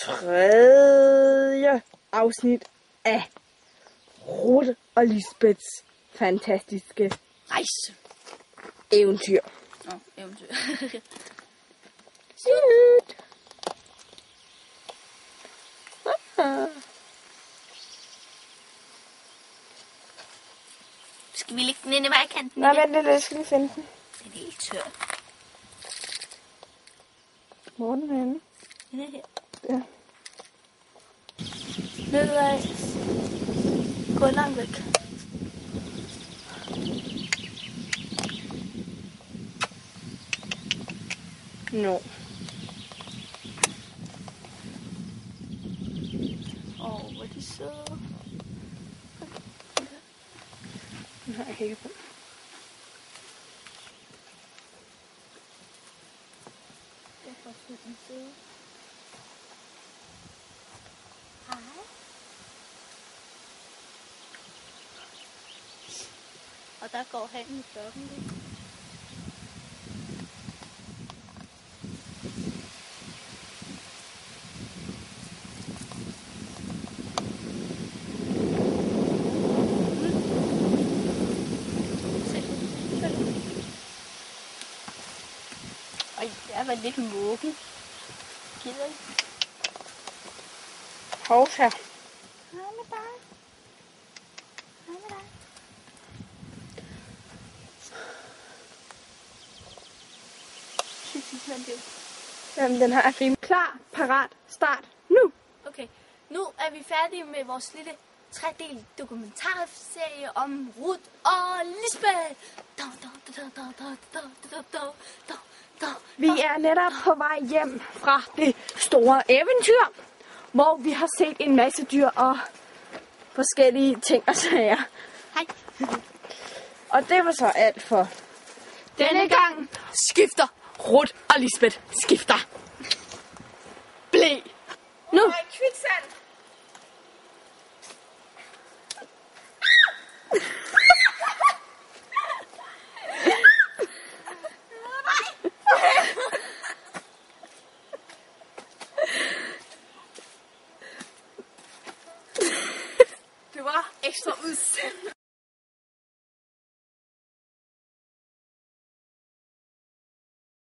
tredje afsnit af Ruth og Lisbeths fantastiske Rejse. eventyr. Eventyr. Slut. Skal vi lægge den ind i vejkanten? Nej, vent lidt, jeg skal lige finde den. Den er helt tør. Hvor er den henne? Den er her. Ja. Nedad. Gå langt væk. No. Hvor er de søde. Den har jeg kigget på. Jeg får den søde. Hej. Og der går han i flokken lidt. Ej, jeg var lidt muggen. Gider I? Hovsa. Hej med dig. Hej med dig. Jamen, den her er film. Klar, parat, start, nu. Okay, nu er vi færdige med vores lille 3-del dokumentarserie om Ruth og Lisbeth. Vi er netop på vej hjem fra det store eventyr, hvor vi har set en masse dyr og forskellige ting og sager. Hej. Og det var så alt for denne gang. Skifter Ruth og Lisbeth skifter. Blæ. Nu. Kviksand. Det var ekstra udsendt.